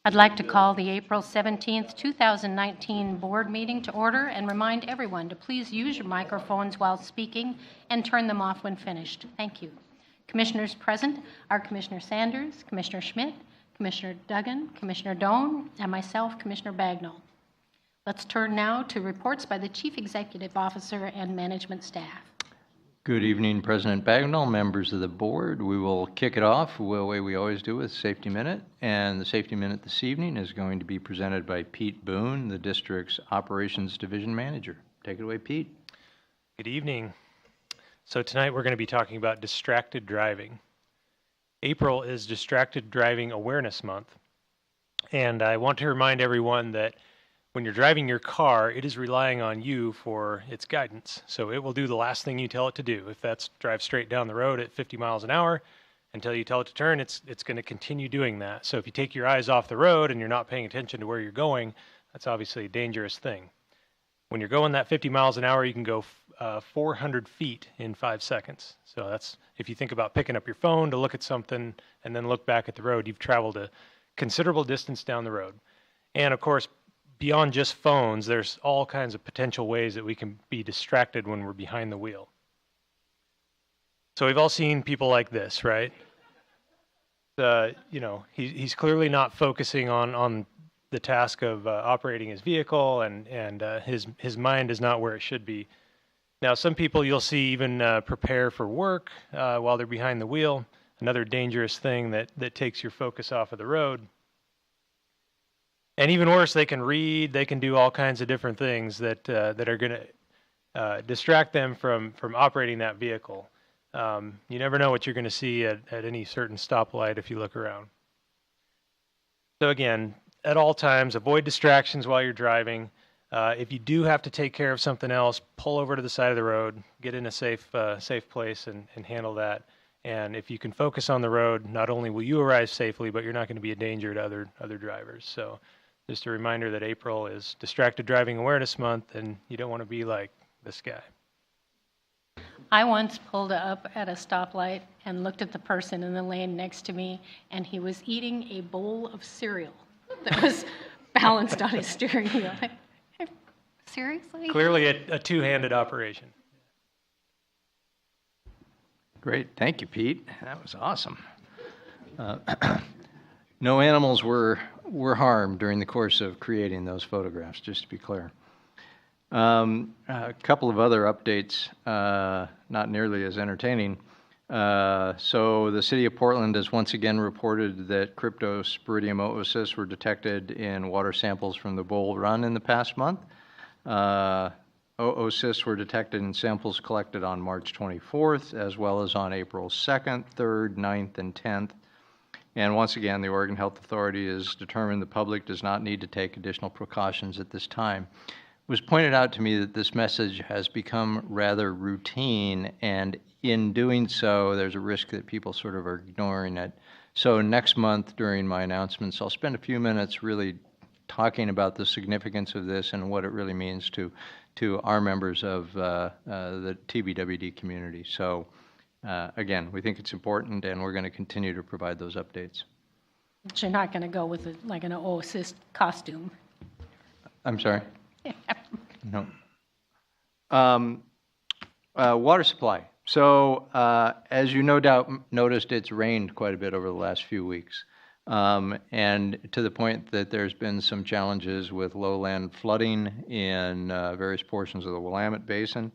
I'd like to call the April 17th, 2019 board meeting to order and remind everyone to please use your microphones while speaking and turn them off when finished. Thank you. Commissioners present are Commissioner Sanders, Commissioner Schmidt, Commissioner Duggan, Commissioner Doan, and myself, Commissioner Bagnall. Let's turn now to reports by the Chief Executive Officer and management staff. Good evening, President Bagnall, members of the board. We will kick it off the way we always do with Safety Minute. And the Safety Minute this evening is going to be presented by Pete Boone, the district's Operations Division Manager. Take it away, Pete. Good evening. So tonight we're going to be talking about distracted driving. April is Distracted Driving Awareness Month. And I want to remind everyone that when you're driving your car, it is relying on you for its guidance. So it will do the last thing you tell it to do. If that's drive straight down the road at 50 miles an hour until you tell it to turn, it's going to continue doing that. So if you take your eyes off the road and you're not paying attention to where you're going, that's obviously a dangerous thing. When you're going that 50 miles an hour, you can go 400 feet in 5 seconds. So that's, if you think about picking up your phone to look at something and then look back at the road, you've traveled a considerable distance down the road. And of course, beyond just phones, there's all kinds of potential ways that we can be distracted when we're behind the wheel. So we've all seen people like this, right? He's clearly not focusing on the task of operating his vehicle, and his mind is not where it should be. Now, some people you'll see even prepare for work while they're behind the wheel, another dangerous thing that takes your focus off of the road. And even worse, they can read, they can do all kinds of different things that are going to distract them from operating that vehicle. You never know what you're going to see at any certain stoplight if you look around. So again, at all times, avoid distractions while you're driving. If you do have to take care of something else, pull over to the side of the road, get in a safe place and handle that. And if you can focus on the road, not only will you arrive safely, but you're not going to be a danger to other drivers. So just a reminder that April is Distracted Driving Awareness Month, and you don't want to be like this guy. I once pulled up at a stoplight and looked at the person in the lane next to me, and he was eating a bowl of cereal that was balanced on his steering wheel. Seriously? Clearly a two-handed operation. Great. Thank you, Pete. That was awesome. No animals were harmed during the course of creating those photographs, just to be clear. A couple of other updates, not nearly as entertaining. So the city of Portland has once again reported that Cryptosporidium oocysts were detected in water samples from the Bull Run in the past month. Oocysts were detected in samples collected on March 24th, as well as on April 2nd, 3rd, 9th, and 10th. And once again, the Oregon Health Authority has determined the public does not need to take additional precautions at this time. It was pointed out to me that this message has become rather routine, and in doing so, there's a risk that people sort of are ignoring it. So next month during my announcements, I'll spend a few minutes really talking about the significance of this and what it really means to our members of the TVWD community. So again, we think it's important, and we're going to continue to provide those updates. But you're not going to go with like an oocyst costume. I'm sorry? No. Water supply. So as you no doubt noticed, it's rained quite a bit over the last few weeks. And to the point that there's been some challenges with lowland flooding in various portions of the Willamette Basin.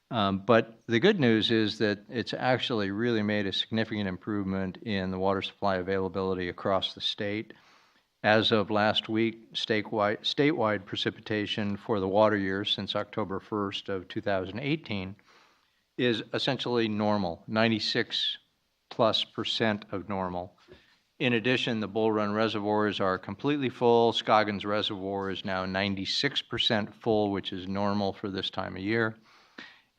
But the good news is that it's actually really made a significant improvement in the water supply availability across the state. As of last week, statewide precipitation for the water year since October 1st of 2018 is essentially normal, 96+% of normal. In addition, the Bull Run reservoirs are completely full. Scoggins Reservoir is now 96% full, which is normal for this time of year.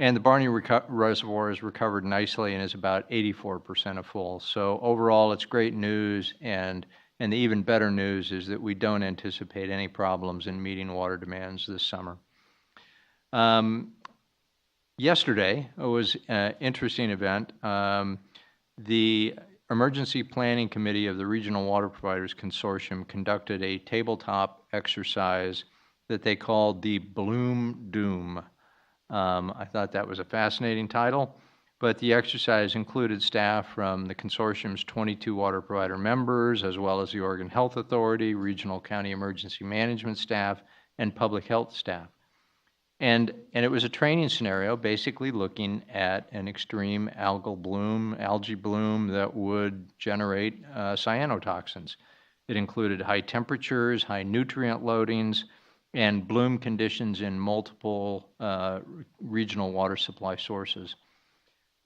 And the Barney Reservoir has recovered nicely and is about 84% full. So overall, it's great news, and the even better news is that we don't anticipate any problems in meeting water demands this summer. Yesterday was an interesting event. The Emergency Planning Committee of the Regional Water Providers Consortium conducted a tabletop exercise that they called the Bloom Doom. I thought that was a fascinating title, but the exercise included staff from the consortium's 22 water provider members, as well as the Oregon Health Authority, regional county emergency management staff, and public health staff. And it was a training scenario basically looking at an extreme algae bloom that would generate cyanotoxins. It included high temperatures, high nutrient loadings, and bloom conditions in multiple regional water supply sources.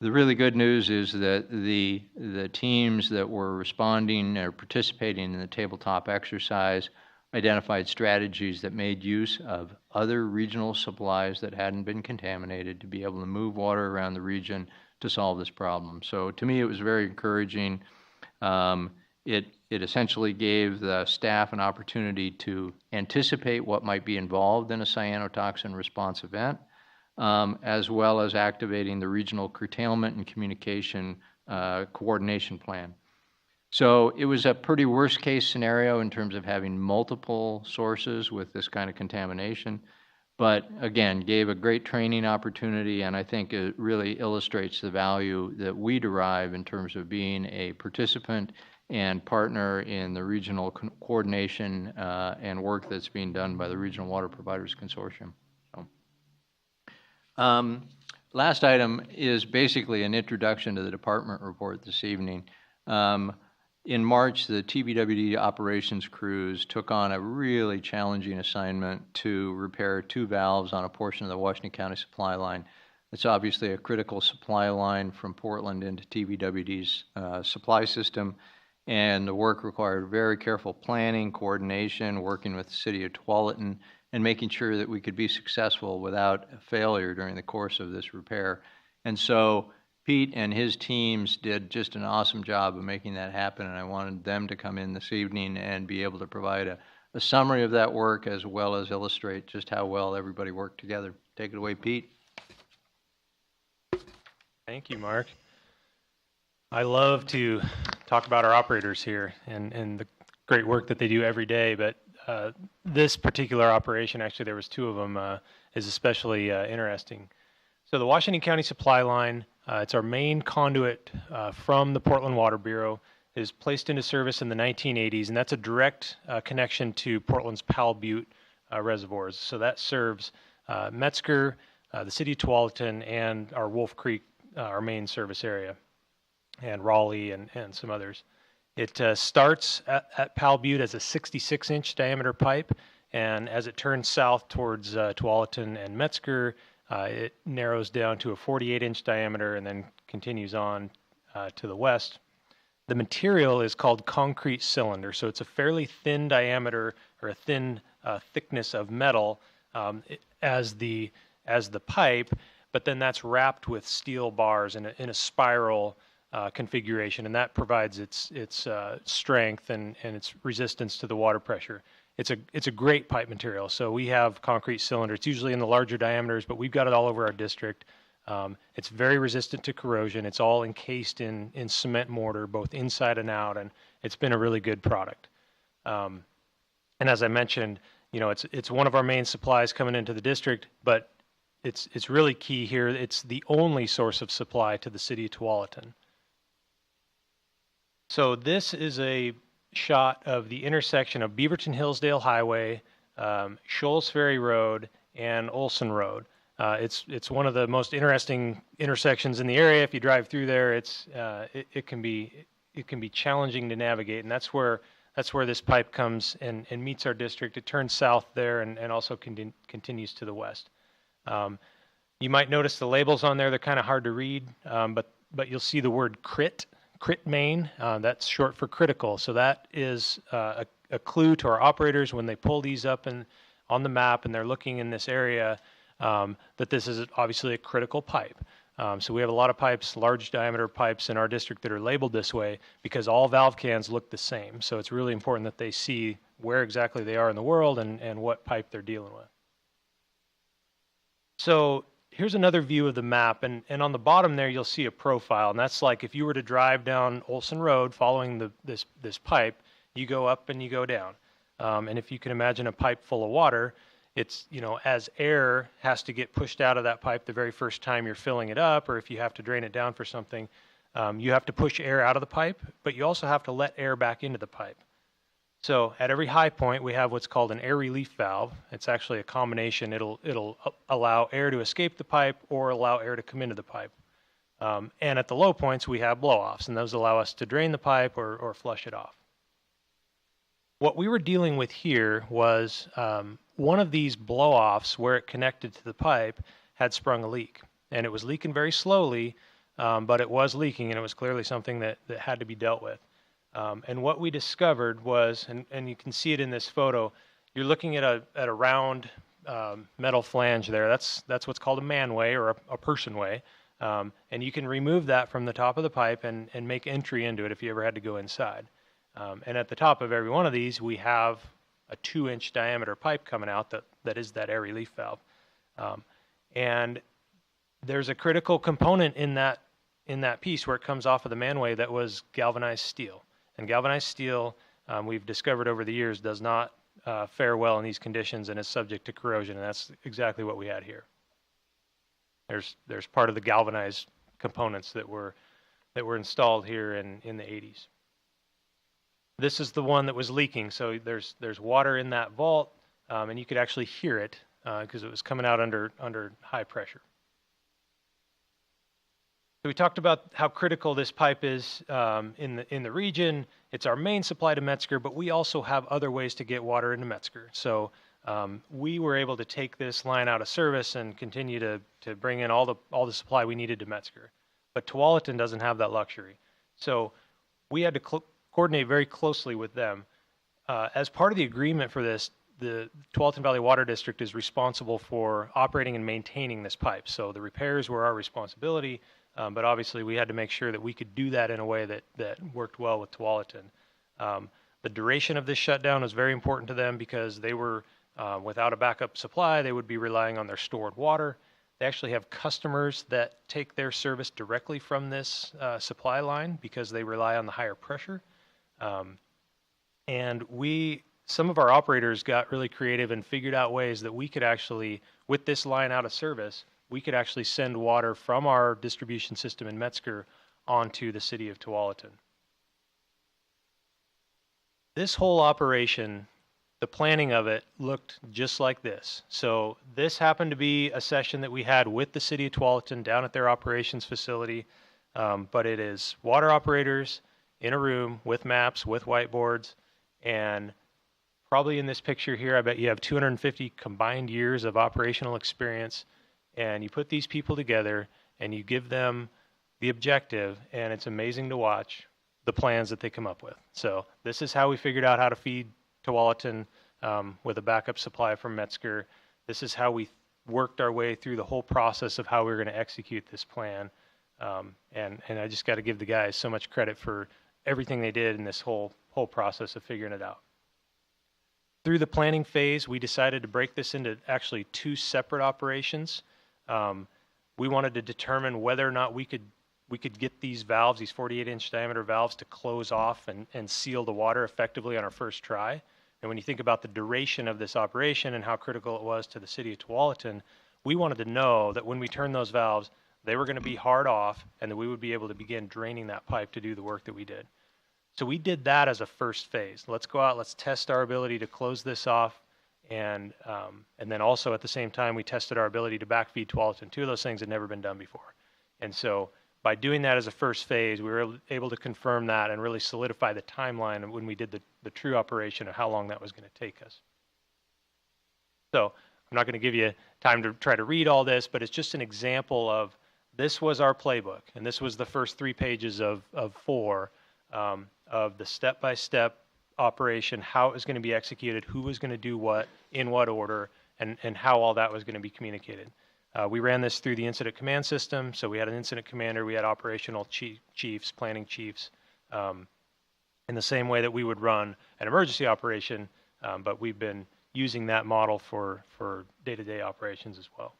The really good news is that the teams that were responding or participating in the tabletop exercise identified strategies that made use of other regional supplies that hadn't been contaminated to be able to move water around the region to solve this problem. So to me, it was very encouraging. It essentially gave the staff an opportunity to anticipate what might be involved in a cyanotoxin response event, as well as activating the regional curtailment and communication coordination plan. So it was a pretty worst case scenario in terms of having multiple sources with this kind of contamination, but again, gave a great training opportunity, and I think it really illustrates the value that we derive in terms of being a participant and partner in the regional coordination and work that's being done by the Regional Water Providers Consortium. So, last item is basically an introduction to the department report this evening. In March, the TVWD operations crews took on a really challenging assignment to repair 2 valves on a portion of the Washington County supply line. It's obviously a critical supply line from Portland into TVWD's supply system, and the work required very careful planning, coordination, working with the city of Tualatin, and making sure that we could be successful without a failure during the course of this repair. And so Pete and his teams did just an awesome job of making that happen, and I wanted them to come in this evening and be able to provide a summary of that work as well as illustrate just how well everybody worked together. Take it away, Pete. Thank you, Mark. I love to talk about our operators here and the great work that they do every day, but this particular operation, actually there was 2 of them, is especially interesting. So the Washington County supply line, it's our main conduit from the Portland Water Bureau, is placed into service in the 1980s, and that's a direct connection to Portland's Powell Butte reservoirs. So that serves Metzger, the city of Tualatin, and our Wolf Creek, our main service area, and Raleigh and some others. It starts at Powell Butte as a 66-inch diameter pipe, and as it turns south towards Tualatin and Metzger, it narrows down to a 48-inch diameter and then continues on to the west. The material is called concrete cylinder, so it's a fairly thin diameter or a thin thickness of metal as the pipe, but then that's wrapped with steel bars in a spiral configuration, and that provides its strength and its resistance to the water pressure. It's a great pipe material. So we have concrete cylinder. It's usually in the larger diameters, but we've got it all over our district. It's very resistant to corrosion. It's all encased in cement mortar, both inside and out, and it's been a really good product. And as I mentioned, you know, it's one of our main supplies coming into the district, but it's really key here. It's the only source of supply to the city of Tualatin. So this is a shot of the intersection of Beaverton-Hillsdale Highway, Shoals Ferry Road, and Olson Road. It's one of the most interesting intersections in the area. If you drive through there, it can be challenging to navigate, and that's where this pipe comes and meets our district. It turns south there and also continues to the west. You might notice the labels on there; they're kind of hard to read, but you'll see the word CRIT main. That's short for critical. So that is a clue to our operators when they pull these up on the map and they're looking in this area that this is obviously a critical pipe. So we have a lot of pipes, large diameter pipes in our district that are labeled this way because all valve cans look the same. So it's really important that they see where exactly they are in the world and what pipe they're dealing with. So here's another view of the map, and on the bottom there you'll see a profile, and that's like if you were to drive down Olson Road following this pipe, you go up and you go down. And if you can imagine a pipe full of water, it's, you know, as air has to get pushed out of that pipe the very first time you're filling it up, or if you have to drain it down for something, you have to push air out of the pipe, but you also have to let air back into the pipe. So at every high point, we have what's called an air relief valve. It's actually a combination. It'll allow air to escape the pipe or allow air to come into the pipe. And at the low points, we have blow-offs, and those allow us to drain the pipe or flush it off. What we were dealing with here was one of these blow-offs where it connected to the pipe had sprung a leak. And it was leaking very slowly, but it was leaking, and it was clearly something that had to be dealt with. And what we discovered was, and you can see it in this photo, you're looking at a round metal flange there. That's what's called a manway or a personway. And you can remove that from the top of the pipe and make entry into it if you ever had to go inside. And at the top of every one of these, we have a 2-inch diameter pipe coming out that is that air relief valve. And there's a critical component in that piece where it comes off of the manway that was galvanized steel. And galvanized steel, we've discovered over the years, does not fare well in these conditions and is subject to corrosion, and that's exactly what we had here. There's part of the galvanized components that were installed here in the 80s. This is the one that was leaking, so there's water in that vault, and you could actually hear it because it was coming out under high pressure. So we talked about how critical this pipe is in the region. It's our main supply to Metzger, but we also have other ways to get water into Metzger. So we were able to take this line out of service and continue to bring in all the supply we needed to Metzger. But Tualatin doesn't have that luxury. So we had to coordinate very closely with them. As part of the agreement for this, the Tualatin Valley Water District is responsible for operating and maintaining this pipe. So the repairs were our responsibility. But obviously, we had to make sure that we could do that in a way that worked well with Tualatin. The duration of this shutdown was very important to them because they were, without a backup supply, they would be relying on their stored water. They actually have customers that take their service directly from this supply line because they rely on the higher pressure. And some of our operators got really creative and figured out ways that we could actually, with this line out of service, we could actually send water from our distribution system in Metzger onto the city of Tualatin. This whole operation, the planning of it looked just like this. So this happened to be a session that we had with the city of Tualatin down at their operations facility, but it is water operators in a room with maps, with whiteboards, and probably in this picture here, I bet you have 250 combined years of operational experience. And you put these people together and you give them the objective, and it's amazing to watch the plans that they come up with. So this is how we figured out how to feed Tualatin with a backup supply from Metzger. This is how we worked our way through the whole process of how we were going to execute this plan. And I just got to give the guys so much credit for everything they did in this whole process of figuring it out. Through the planning phase, we decided to break this into actually 2 separate operations. We wanted to determine whether or not we could get these valves, these 48-inch diameter valves, to close off and seal the water effectively on our first try. And when you think about the duration of this operation and how critical it was to the city of Tualatin, we wanted to know that when we turned those valves, they were going to be hard off and that we would be able to begin draining that pipe to do the work that we did. So we did that as a first phase. Let's go out, let's test our ability to close this off. And then also at the same time, we tested our ability to backfeed Tualatin. 2 of those things had never been done before. And so by doing that as a first phase, we were able to confirm that and really solidify the timeline of when we did the true operation of how long that was going to take us. So I'm not going to give you time to try to read all this, but it's just an example of this was our playbook. And this was the first 3 pages of 4 of the step-by-step operation, how it was going to be executed, who was going to do what, in what order, and how all that was going to be communicated. We ran this through the incident command system, so we had an incident commander, we had operational chiefs, planning chiefs, in the same way that we would run an emergency operation, but we've been using that model for day-to-day operations as well.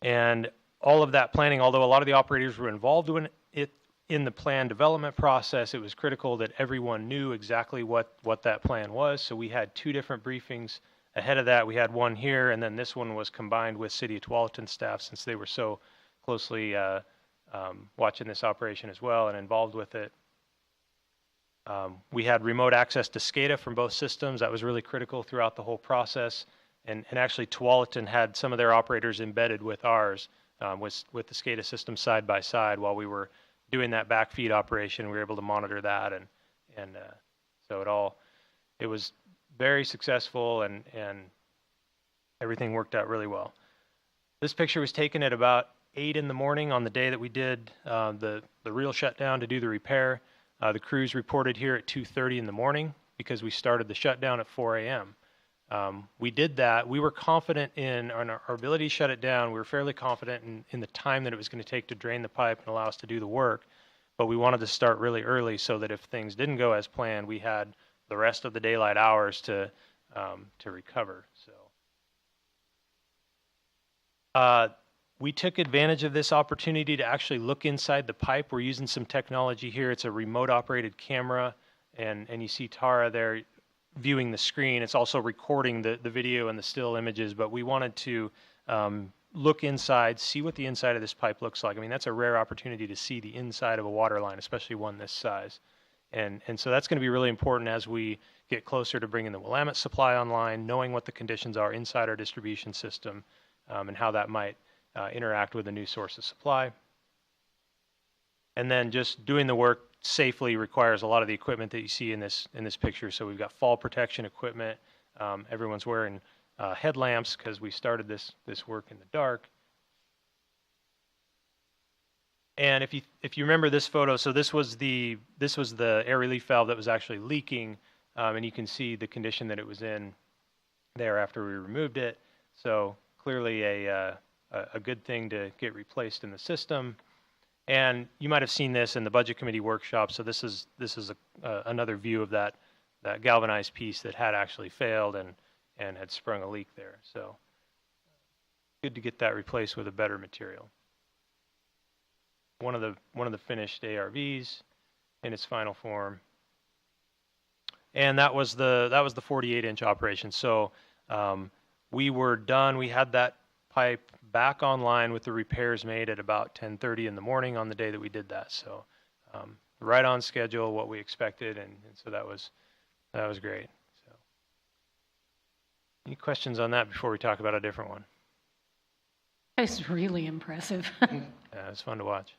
And all of that planning, although a lot of the operators were involved in the plan development process, it was critical that everyone knew exactly what that plan was. So we had 2 different briefings ahead of that. We had one here, and then this one was combined with City of Tualatin staff, since they were so closely watching this operation as well and involved with it. We had remote access to SCADA from both systems. That was really critical throughout the whole process. And actually, Tualatin had some of their operators embedded with ours, with the SCADA system side by side while we were doing that backfeed operation. We were able to monitor that, and so it was very successful, and everything worked out really well. This picture was taken at about 8 in the morning on the day that we did the real shutdown to do the repair. The crews reported here at 2:30 in the morning because we started the shutdown at 4 a.m. We did that. We were confident in our ability to shut it down. We were fairly confident in the time that it was going to take to drain the pipe and allow us to do the work. But we wanted to start really early so that if things didn't go as planned, we had the rest of the daylight hours to recover. So we took advantage of this opportunity to actually look inside the pipe. We're using some technology here. It's a remote operated camera, and you see Tara there viewing the screen. It's also recording the video and the still images, but we wanted to look inside, see what the inside of this pipe looks like. I mean, that's a rare opportunity to see the inside of a water line, especially one this size. And so that's going to be really important as we get closer to bringing the Willamette supply online, knowing what the conditions are inside our distribution system, and how that might interact with a new source of supply. And then just doing the work safely requires a lot of the equipment that you see in this picture. So we've got fall protection equipment. Everyone's wearing headlamps because we started this work in the dark. And if you remember this photo, so this was the air relief valve that was actually leaking, and you can see the condition that it was in there after we removed it. So clearly a good thing to get replaced in the system. And you might have seen this in the Budget Committee workshop. So this is another view of that galvanized piece that had actually failed and had sprung a leak there. So good to get that replaced with a better material. One of the finished ARVs in its final form. And that was the 48-inch operation. So we were done. We had that pipe back online with the repairs made at about 10:30 in the morning on the day that we did that. So right on schedule, what we expected, and so that was great. So any questions on that before we talk about a different one? It's really impressive. Yeah, it's fun to watch.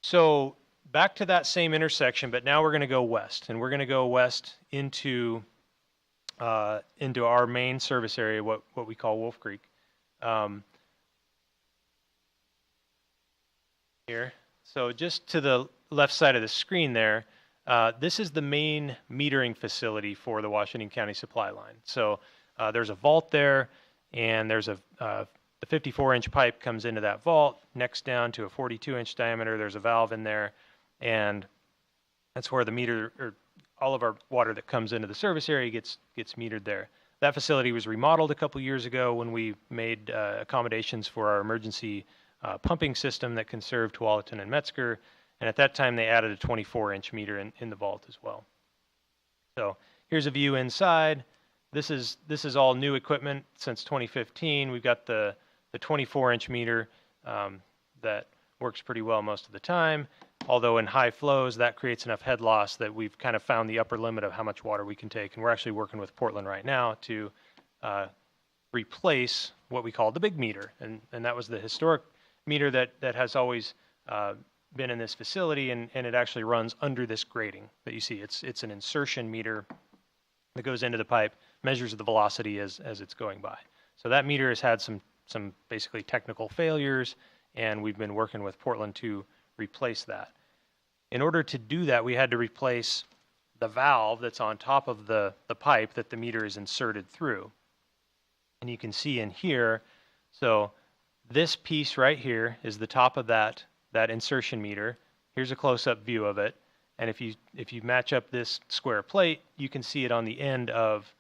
So back to that same intersection, but now we're going to go west, and we're going to go west into our main service area, what we call Wolf Creek. Here. So just to the left side of the screen there, this is the main metering facility for the Washington County supply line. So there's a vault there, and there's the 54-inch pipe comes into that vault, next down to a 42-inch diameter. There's a valve in there, and that's where the meter, or all of our water that comes into the service area gets metered there. That facility was remodeled a couple years ago when we made accommodations for our emergency pumping system that can serve Tualatin and Metzger, and at that time they added a 24-inch meter in the vault as well. So here's a view inside. This is all new equipment since 2015. We've got the 24-inch meter that works pretty well most of the time. Although in high flows, that creates enough head loss that we've kind of found the upper limit of how much water we can take. And we're actually working with Portland right now to replace what we call the big meter. And that was the historic meter that has always been in this facility, and it actually runs under this grating that you see. It's an insertion meter that goes into the pipe, measures the velocity as it's going by. So that meter has had some basically technical failures, and we've been working with Portland to replace that. In order to do that, we had to replace the valve that's on top of the pipe that the meter is inserted through. And you can see in here, so this piece right here is the top of that insertion meter. Here's a close-up view of it. And if you match up this square plate, you can see it on the end of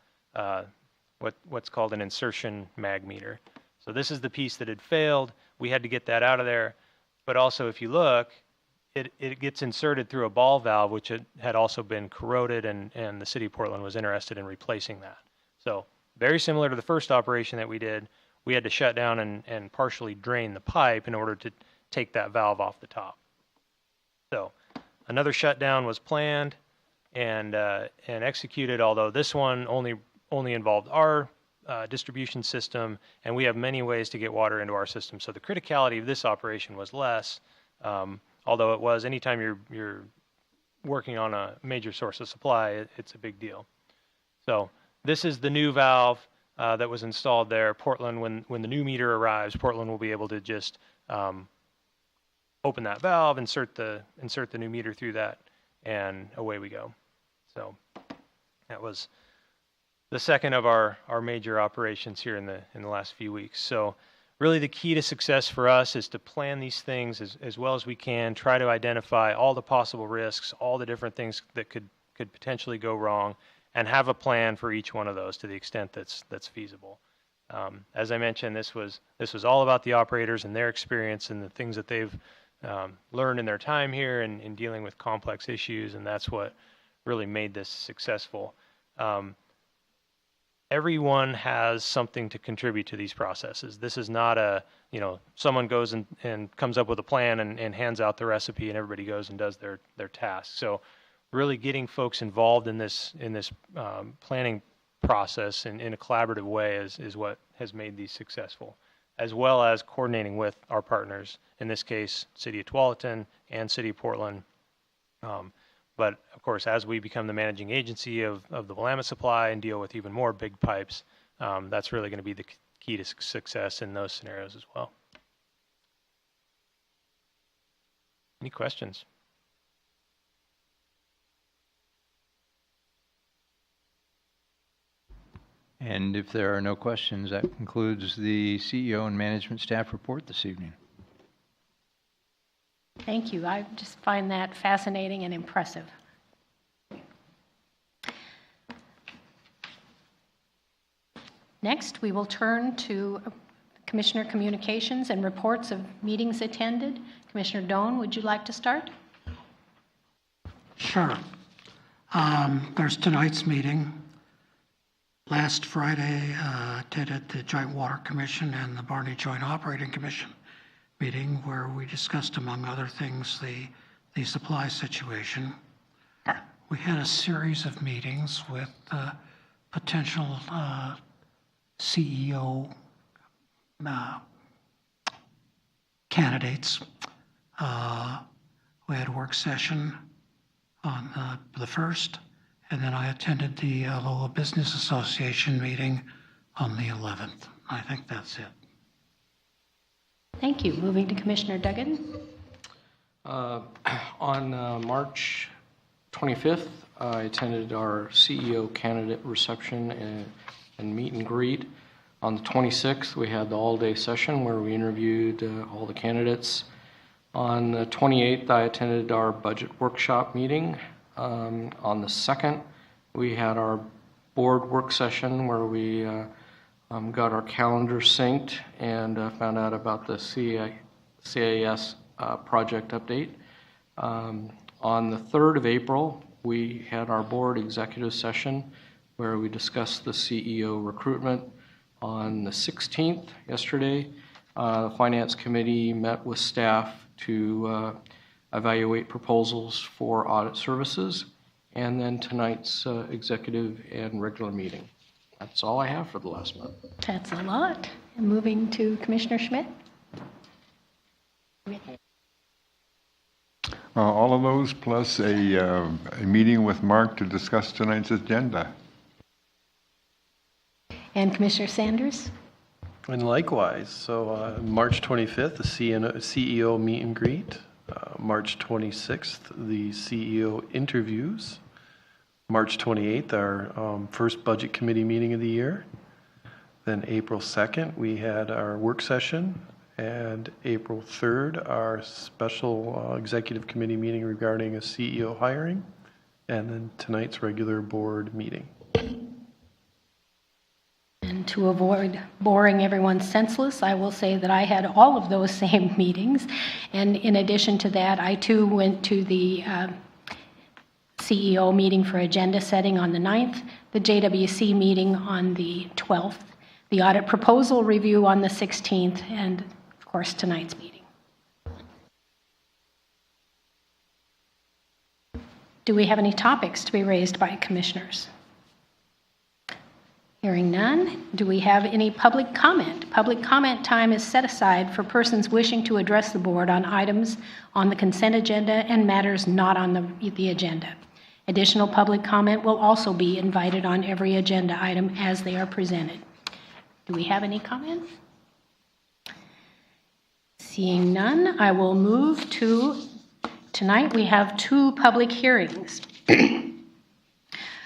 what's called an insertion mag meter. So this is the piece that had failed. We had to get that out of there. But also, if you look, it gets inserted through a ball valve, which had also been corroded, and the city of Portland was interested in replacing that. So very similar to the first operation that we did, we had to shut down and partially drain the pipe in order to take that valve off the top. So another shutdown was planned and executed, although this one only involved our distribution system, and we have many ways to get water into our system. So the criticality of this operation was less, although it was anytime you're working on a major source of supply, it's a big deal. So this is the new valve that was installed there. Portland, when the new meter arrives, Portland will be able to just open that valve, insert the new meter through that, and away we go. So that was the second of our major operations here in the last few weeks. So really the key to success for us is to plan these things as well as we can, try to identify all the possible risks, all the different things that could potentially go wrong, and have a plan for each one of those to the extent that's feasible. As I mentioned, this was all about the operators and their experience and the things that they've learned in their time here and in dealing with complex issues, and that's what really made this successful. Everyone has something to contribute to these processes. This is not someone goes and comes up with a plan and hands out the recipe and everybody goes and does their task. So really getting folks involved in this planning process in a collaborative way is what has made these successful, as well as coordinating with our partners, in this case, City of Tualatin and City of Portland. But of course, as we become the managing agency of the Willamette supply and deal with even more big pipes, that's really going to be the key to success in those scenarios as well. Any questions? And if there are no questions, that concludes the CEO and management staff report this evening. Thank you. I just find that fascinating and impressive. Next, we will turn to Commissioner communications and reports of meetings attended. Commissioner Doan, would you like to start? Sure. There's tonight's meeting. Last Friday, attended the Joint Water Commission and the Barney Joint Operating Commission meeting where we discussed, among other things, the supply situation. We had a series of meetings with potential CEO candidates. We had a work session on the 1st, and then I attended the Lowell Business Association meeting on the 11th. I think that's it. Thank you. Moving to Commissioner Duggan. On March 25th, I attended our CEO candidate reception and meet and greet. On the 26th, we had the all-day session where we interviewed all the candidates. On the 28th, I attended our budget workshop meeting. On the 2nd, we had our board work session where we got our calendar synced and found out about the CAS project update. On the 3rd of April, we had our board executive session where we discussed the CEO recruitment. On the 16th, yesterday, the Finance Committee met with staff to evaluate proposals for audit services, and then tonight's executive and regular meeting. That's all I have for the last month. That's a lot. And moving to Commissioner Schmidt. All of those plus a meeting with Mark to discuss tonight's agenda. And Commissioner Sanders. And likewise, so March 25th, the CEO meet and greet. March 26th, the CEO interviews. March 28th, our first budget committee meeting of the year. Then April 2nd, we had our work session. And April 3rd, our special executive committee meeting regarding a CEO hiring. And then tonight's regular board meeting. And to avoid boring everyone senseless, I will say that I had all of those same meetings. And in addition to that, I too went to the CEO meeting for agenda setting on the 9th, the JWC meeting on the 12th, the audit proposal review on the 16th, and of course tonight's meeting. Do we have any topics to be raised by commissioners? Hearing none, do we have any public comment? Public comment time is set aside for persons wishing to address the board on items on the consent agenda and matters not on the agenda. Additional public comment will also be invited on every agenda item as they are presented. Do we have any comments? Seeing none, I will move to, tonight we have 2 public hearings.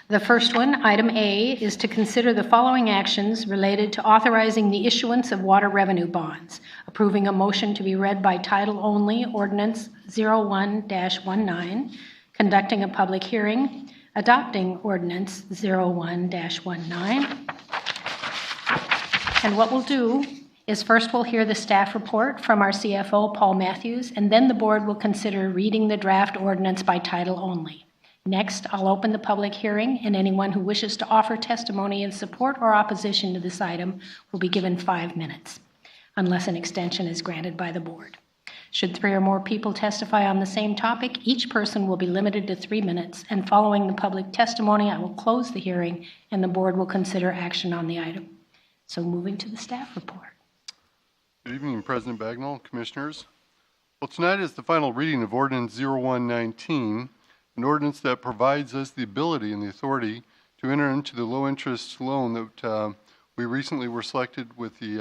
The first one, item A, is to consider the following actions related to authorizing the issuance of water revenue bonds, approving a motion to be read by title only, Ordinance 01-19, conducting a public hearing, adopting Ordinance 01-19. And what we'll do is first we'll hear the staff report from our CFO, Paul Matthews, and then the board will consider reading the draft ordinance by title only. Next, I'll open the public hearing, and anyone who wishes to offer testimony in support or opposition to this item will be given 5 minutes, unless an extension is granted by the board. Should 3 or more people testify on the same topic, each person will be limited to 3 minutes, and following the public testimony, I will close the hearing, and the board will consider action on the item. So moving to the staff report. Good evening, President Bagnall, Commissioners. Well, tonight is the final reading of Ordinance 0119, an ordinance that provides us the ability and the authority to enter into the low-interest loan that we recently were selected with the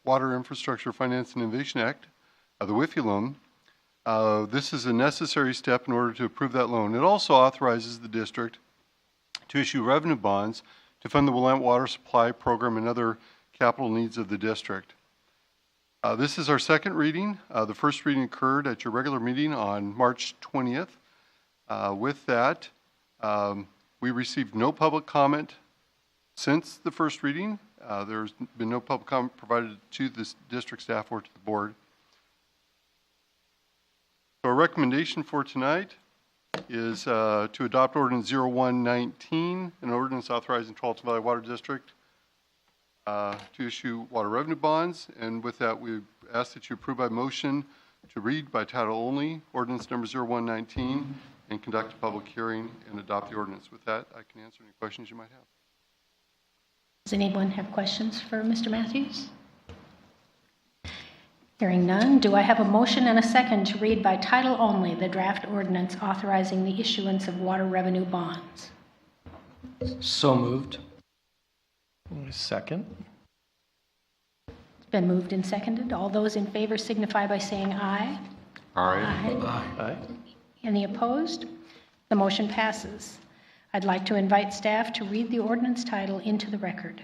Water Infrastructure Finance and Innovation Act, the WIFI loan. This is a necessary step in order to approve that loan. It also authorizes the district to issue revenue bonds to fund the Willamette water supply program and other capital needs of the district. This is our second reading. The first reading occurred at your regular meeting on March 20th. With that, we received no public comment since the first reading. There's been no public comment provided to the district staff or to the board. So our recommendation for tonight is to adopt Ordinance 0119, an ordinance authorizing Tualatin Valley Water District to issue water revenue bonds. And with that, we ask that you approve by motion to read by title only, Ordinance number 0119, and conduct a public hearing and adopt the ordinance. With that, I can answer any questions you might have. Does anyone have questions for Mr. Matthews? Hearing none, do I have a motion and a second to read by title only the draft ordinance authorizing the issuance of water revenue bonds? So moved. Second. It's been moved and seconded. All those in favor signify by saying aye. Aye. Aye. Any opposed? The motion passes. I'd like to invite staff to read the ordinance title into the record.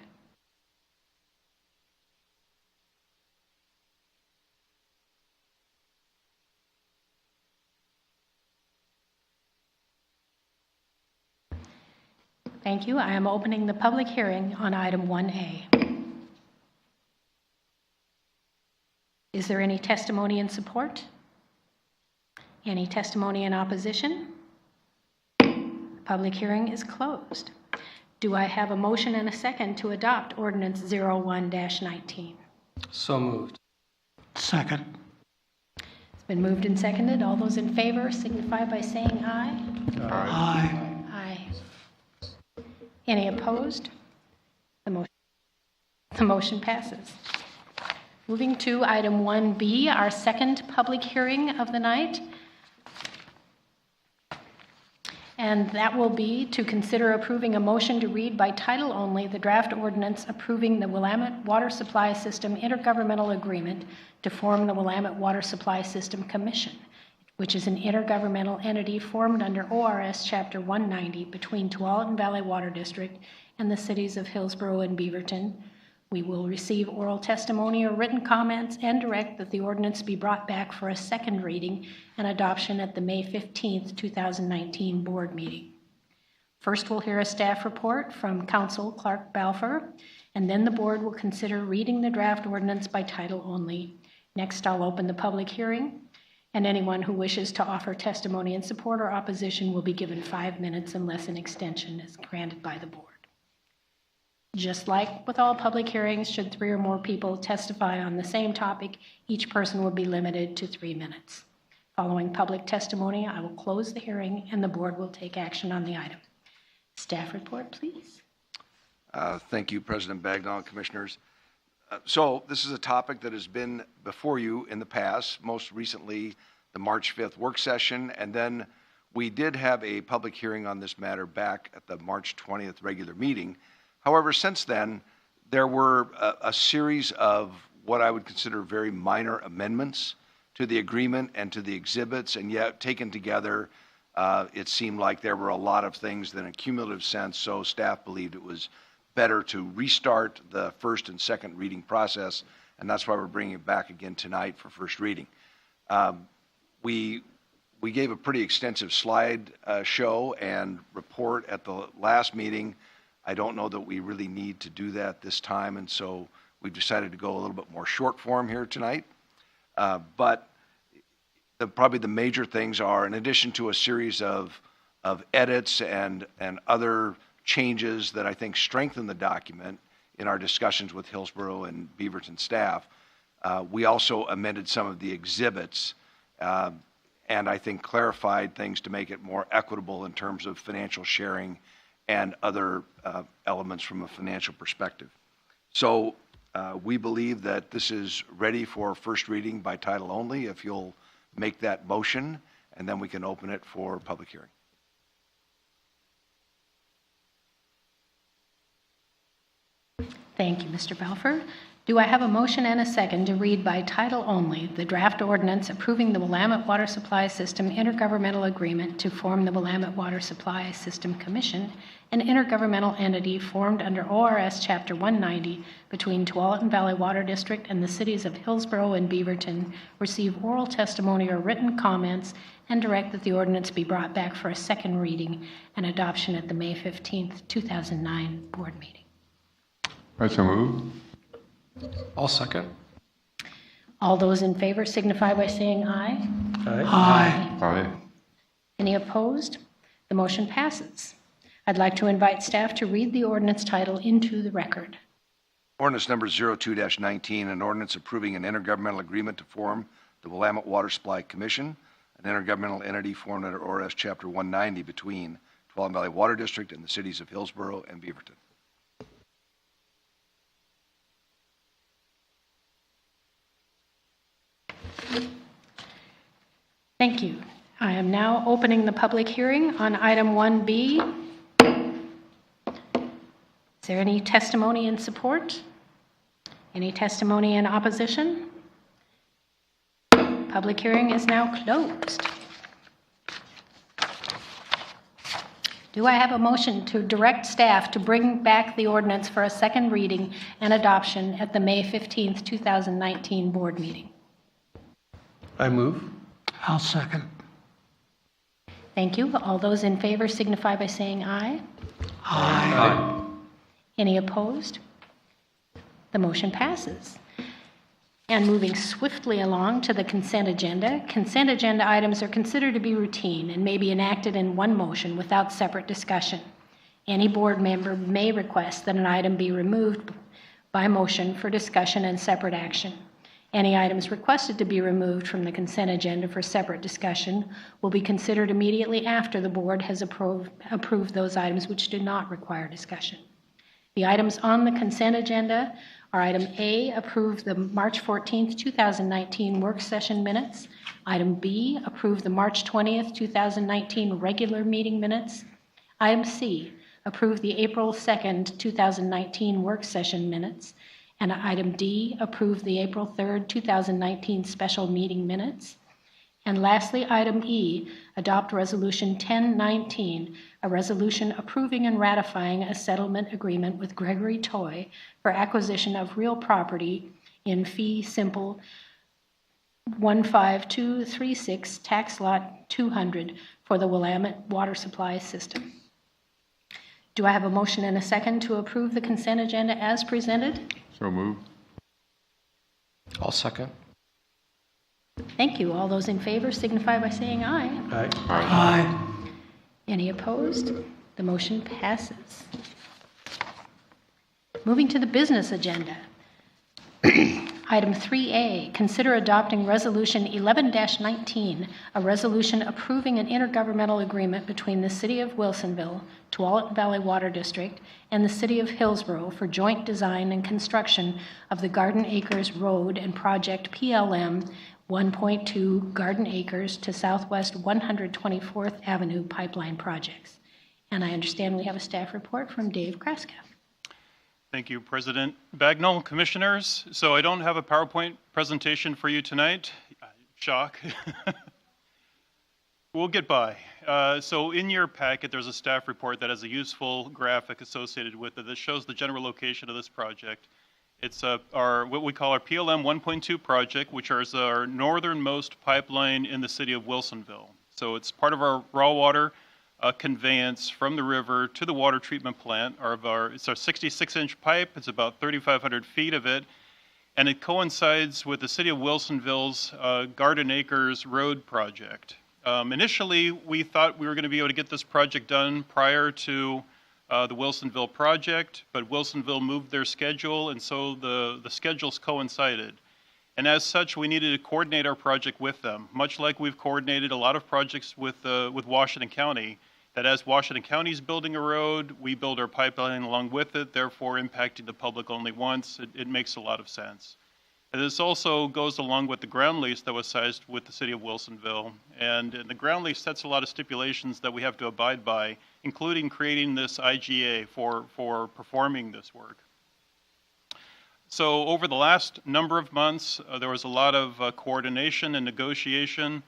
Thank you. I am opening the public hearing on item 1A. Is there any testimony in support? Any testimony in opposition? Public hearing is closed. Do I have a motion and a second to adopt Ordinance 01-19? So moved. Second. It's been moved and seconded. All those in favor signify by saying aye. Aye. Aye. Any opposed? The motion passes. Moving to item 1B, our second public hearing of the night. And that will be to consider approving a motion to read by title only the draft ordinance approving the Willamette Water Supply System Intergovernmental Agreement to form the Willamette Water Supply System Commission, which is an intergovernmental entity formed under ORS Chapter 190 between Tualatin Valley Water District and the cities of Hillsboro and Beaverton. We will receive oral testimony or written comments and direct that the ordinance be brought back for a second reading and adoption at the May 15th, 2019 board meeting. First, we'll hear a staff report from Council Clark Balfour, and then the board will consider reading the draft ordinance by title only. Next, I'll open the public hearing, and anyone who wishes to offer testimony in support or opposition will be given 5 minutes unless an extension is granted by the board. Just like with all public hearings, should 3 or more people testify on the same topic, each person will be limited to 3 minutes. Following public testimony, I will close the hearing and the board will take action on the item. Staff report, please. Thank you, President Bagnall and Commissioners. So this is a topic that has been before you in the past, most recently the March 5th work session, and then we did have a public hearing on this matter back at the March 20th regular meeting. However, since then, there were a series of what I would consider very minor amendments to the agreement and to the exhibits, and yet taken together, it seemed like there were a lot of things in a cumulative sense, so staff believed it was better to restart the first and second reading process, and that's why we're bringing it back again tonight for first reading. We gave a pretty extensive slide show and report at the last meeting. I don't know that we really need to do that this time, and so we've decided to go a little bit more short form here tonight. But probably the major things are, in addition to a series of edits and other changes that I think strengthen the document in our discussions with Hillsboro and Beaverton staff, we also amended some of the exhibits and I think clarified things to make it more equitable in terms of financial sharing and other elements from a financial perspective. So we believe that this is ready for first reading by title only. If you'll make that motion, and then we can open it for public hearing. Thank you, Mr. Balfour. Do I have a motion and a second to read by title only the draft ordinance approving the Willamette Water Supply System Intergovernmental Agreement to form the Willamette Water Supply System Commission, an intergovernmental entity formed under ORS Chapter 190 between Tualatin Valley Water District and the cities of Hillsboro and Beaverton, receive oral testimony or written comments, and direct that the ordinance be brought back for a second reading and adoption at the May 15th, 2009 board meeting? I so move. I'll second. All those in favor signify by saying aye. Aye. Aye. Any opposed? The motion passes. I'd like to invite staff to read the ordinance title into the record. Ordinance number 02-19, an ordinance approving an intergovernmental agreement to form the Willamette Water Supply Commission, an intergovernmental entity formed under ORS Chapter 190 between Tualatin Valley Water District and the cities of Hillsboro and Beaverton. Thank you. I am now opening the public hearing on item 1B. Is there any testimony in support? Any testimony in opposition? Public hearing is now closed. Do I have a motion to direct staff to bring back the ordinance for a second reading and adoption at the May 15th, 2019 board meeting? I move. I'll second. Thank you. All those in favor signify by saying aye. Aye. Any opposed? The motion passes. And moving swiftly along to the consent agenda items are considered to be routine and may be enacted in one motion without separate discussion. Any board member may request that an item be removed by motion for discussion and separate action. Any items requested to be removed from the consent agenda for separate discussion will be considered immediately after the board has approved those items which do not require discussion. The items on the consent agenda are item A, approve the March 14th, 2019 work session minutes. Item B, approve the March 20th, 2019 regular meeting minutes. Item C, approve the April 2nd, 2019 work session minutes. And item D, approve the April 3rd, 2019 special meeting minutes. And lastly, item E, adopt Resolution 1019, a resolution approving and ratifying a settlement agreement with Gregory Toy for acquisition of real property in fee simple 15236 tax lot 200 for the Willamette Water Supply System. Do I have a motion and a second to approve the consent agenda as presented? So move. I'll second. Thank you. All those in favor signify by saying aye. Aye. Aye. Any opposed? The motion passes. Moving to the business agenda. Item 3A, consider adopting Resolution 11-19, a resolution approving an intergovernmental agreement between the City of Wilsonville, Tualatin Valley Water District, and the City of Hillsboro for joint design and construction of the Garden Acres Road and Project PLM 1.2 Garden Acres to Southwest 124th Avenue Pipeline Projects. And I understand we have a staff report from Dave Kraska. Thank you, President Bagnall, Commissioners. So I don't have a PowerPoint presentation for you tonight. Shock. We'll get by. So in your packet, there's a staff report that has a useful graphic associated with it that shows the general location of this project. It's what we call our PLM 1.2 project, which is our northernmost pipeline in the city of Wilsonville. So it's part of our raw water conveyance from the river to the water treatment plant. It's our 66-inch pipe. It's about 3,500 feet of it. And it coincides with the city of Wilsonville's Garden Acres Road project. Initially, we thought we were going to be able to get this project done prior to the Wilsonville project, but Wilsonville moved their schedule, and so the schedules coincided. And as such, we needed to coordinate our project with them, much like we've coordinated a lot of projects with Washington County, that as Washington County is building a road, we build our pipeline along with it, therefore impacting the public only once. It makes a lot of sense. And this also goes along with the ground lease that was sized with the city of Wilsonville. And the ground lease sets a lot of stipulations that we have to abide by, including creating this IGA for performing this work. So over the last number of months, there was a lot of coordination and negotiation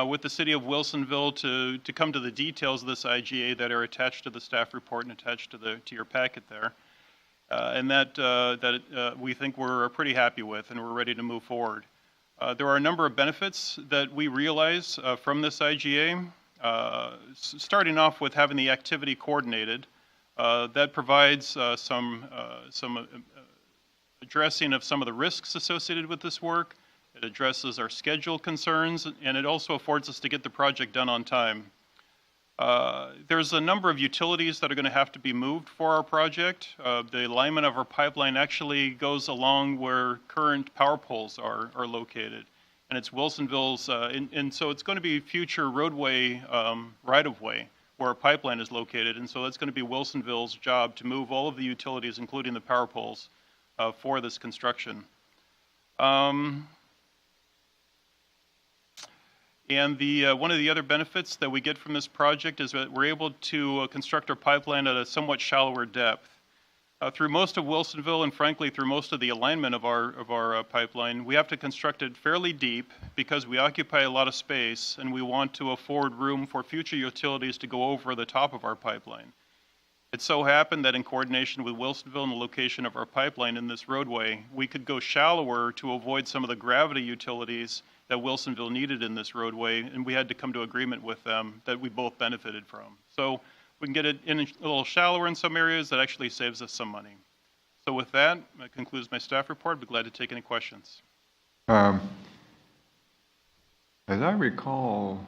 with the city of Wilsonville to come to the details of this IGA that are attached to the staff report and attached to your packet there. And that we think we're pretty happy with, and we're ready to move forward. There are a number of benefits that we realize from this IGA, starting off with having the activity coordinated. That provides some addressing of some of the risks associated with this work. It addresses our schedule concerns, and it also affords us to get the project done on time. There's a number of utilities that are going to have to be moved for our project. The alignment of our pipeline actually goes along where current power poles are located. And it's Wilsonville's, and so it's going to be future roadway right-of-way where our pipeline is located. And so that's going to be Wilsonville's job to move all of the utilities, including the power poles, for this construction. And one of the other benefits that we get from this project is that we're able to construct our pipeline at a somewhat shallower depth. Through most of Wilsonville, and frankly through most of the alignment of our pipeline, we have to construct it fairly deep because we occupy a lot of space and we want to afford room for future utilities to go over the top of our pipeline. It so happened that in coordination with Wilsonville and the location of our pipeline in this roadway, we could go shallower to avoid some of the gravity utilities that Wilsonville needed in this roadway, and we had to come to agreement with them that we both benefited from. So we can get it in a little shallower in some areas. That actually saves us some money. So with that concludes my staff report. I'd be glad to take any questions. As I recall,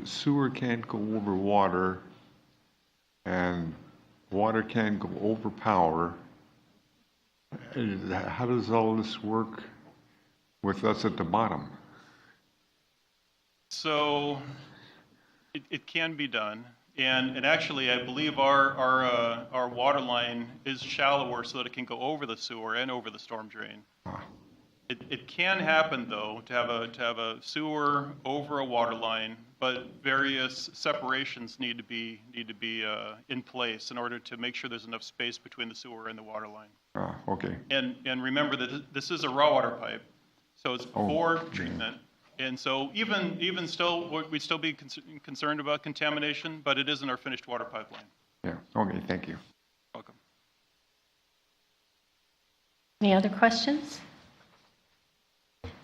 sewer can't go over water, and water can't go over power. How does all this work with us at the bottom? So it can be done, and actually I believe our water line is shallower so that it can go over the sewer and over the storm drain. It can happen though to have a sewer over a water line, but various separations need to be in place in order to make sure there's enough space between the sewer and the water line. Okay. And remember that this is a raw water pipe, so it's for treatment. And so even still, we'd still be concerned about contamination, but it isn't our finished water pipeline. Yeah. Okay. Thank you. Welcome. Any other questions?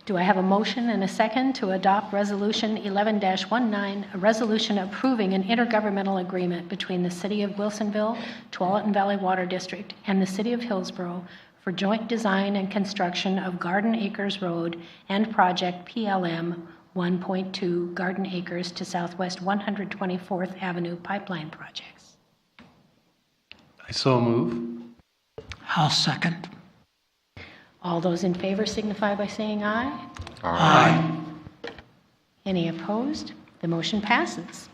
Do I have a motion and a second to adopt Resolution 11-19, a resolution approving an intergovernmental agreement between the City of Wilsonville, Tualatin Valley Water District, and the City of Hillsboro for joint design and construction of Garden Acres Road and project PLM 1.2 Garden Acres to Southwest 124th Avenue pipeline projects? I so move. I'll second. All those in favor signify by saying aye. Aye. Any opposed? The motion passes.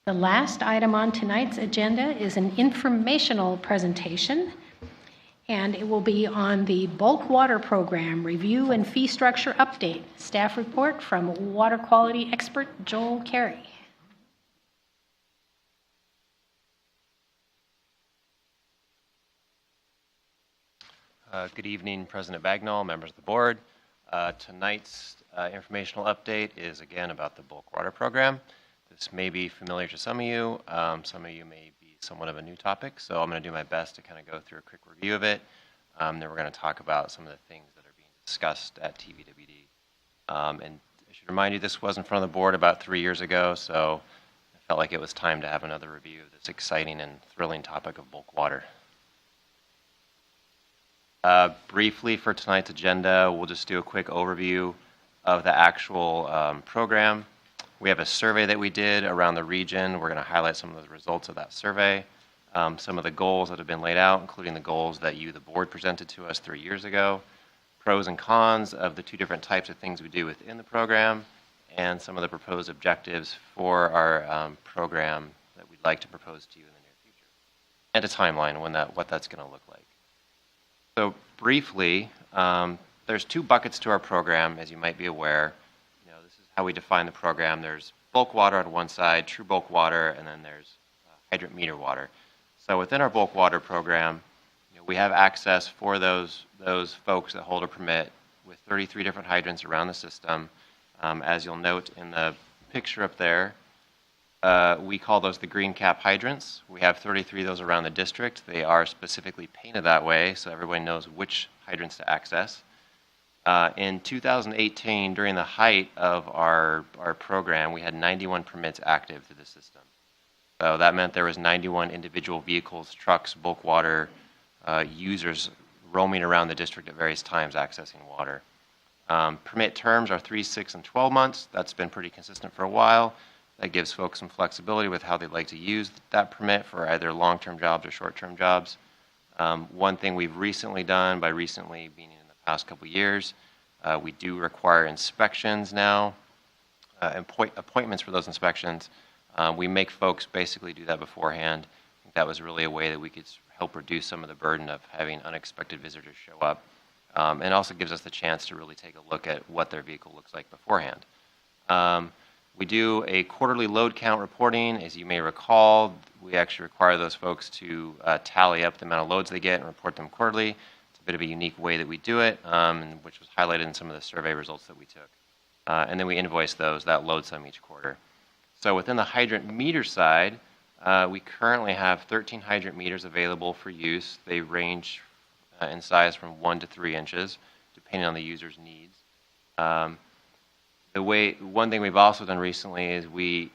The last item on tonight's agenda is an informational presentation, and it will be on the bulk water program review and fee structure update. Staff report from water quality expert Joel Carey. Good evening, President Bagnall, members of the board. Tonight's informational update is again about the bulk water program. This may be familiar to some of you. Some of you may be somewhat of a new topic, so I'm going to do my best to kind of go through a quick review of it. Then we're going to talk about some of the things that are being discussed at TVWD. And I should remind you, this was in front of the board about 3 years ago, so I felt like it was time to have another review of this exciting and thrilling topic of bulk water. Briefly for tonight's agenda, we'll just do a quick overview of the actual program. We have a survey that we did around the region. We're going to highlight some of the results of that survey, some of the goals that have been laid out, including the goals that you, the board, presented to us 3 years ago, pros and cons of the two different types of things we do within the program, and some of the proposed objectives for our program that we'd like to propose to you in the near future, and a timeline when what that's going to look like. So briefly, there's two buckets to our program, as you might be aware. This is how we define the program. There's bulk water on one side, true bulk water, and then there's hydrant meter water. So within our bulk water program, we have access for those folks that hold a permit with 33 different hydrants around the system. As you'll note in the picture up there, we call those the green cap hydrants. We have 33 of those around the district. They are specifically painted that way so everyone knows which hydrants to access. In 2018, during the height of our program, we had 91 permits active through the system. So that meant there was 91 individual vehicles, trucks, bulk water users roaming around the district at various times accessing water. Permit terms are 3, 6, and 12 months. That's been pretty consistent for a while. That gives folks some flexibility with how they'd like to use that permit for either long-term jobs or short-term jobs. One thing we've recently done, by recently being in the past couple of years, we do require inspections now, appointments for those inspections. We make folks basically do that beforehand. I think that was really a way that we could help reduce some of the burden of having unexpected visitors show up. And also gives us the chance to really take a look at what their vehicle looks like beforehand. We do a quarterly load count reporting. As you may recall, we actually require those folks to tally up the amount of loads they get and report them quarterly. It's a bit of a unique way that we do it, which was highlighted in some of the survey results that we took. And then we invoice that load sum each quarter. So within the hydrant meter side, we currently have 13 hydrant meters available for use. They range in size from 1 to 3 inches, depending on the user's needs. One thing we've also done recently is we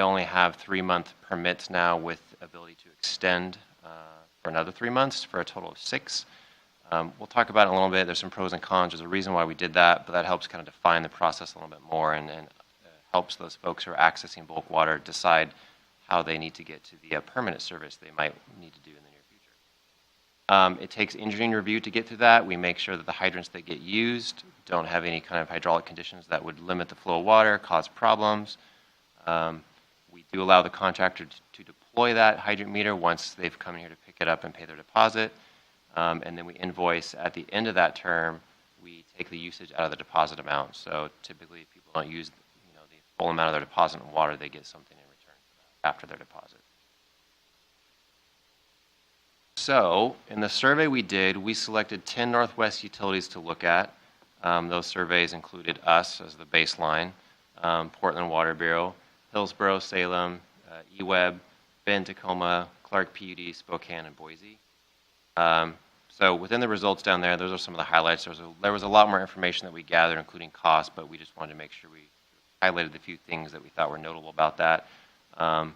only have 3-month permits now with ability to extend for another 3 months for a total of 6. We'll talk about it in a little bit. There's some pros and cons. There's a reason why we did that, but that helps kind of define the process a little bit more and helps those folks who are accessing bulk water decide how they need to get to the permanent service they might need to do in the near future. It takes engineering review to get through that. We make sure that the hydrants that get used don't have any kind of hydraulic conditions that would limit the flow of water, cause problems. We do allow the contractor to deploy that hydrant meter once they've come in here to pick it up and pay their deposit. And then we invoice at the end of that term. We take the usage out of the deposit amount. So typically, if people don't use the full amount of their deposit in water, they get something in return for that after their deposit. So in the survey we did, we selected 10 Northwest utilities to look at. Those surveys included us as the baseline, Portland Water Bureau, Hillsboro, Salem, EWEB, Bend, Tacoma, Clark PUD, Spokane, and Boise. So So within the results down there, those are some of the highlights. There was a lot more information that we gathered, including cost, but we just wanted to make sure we highlighted the few things that we thought were notable about that. And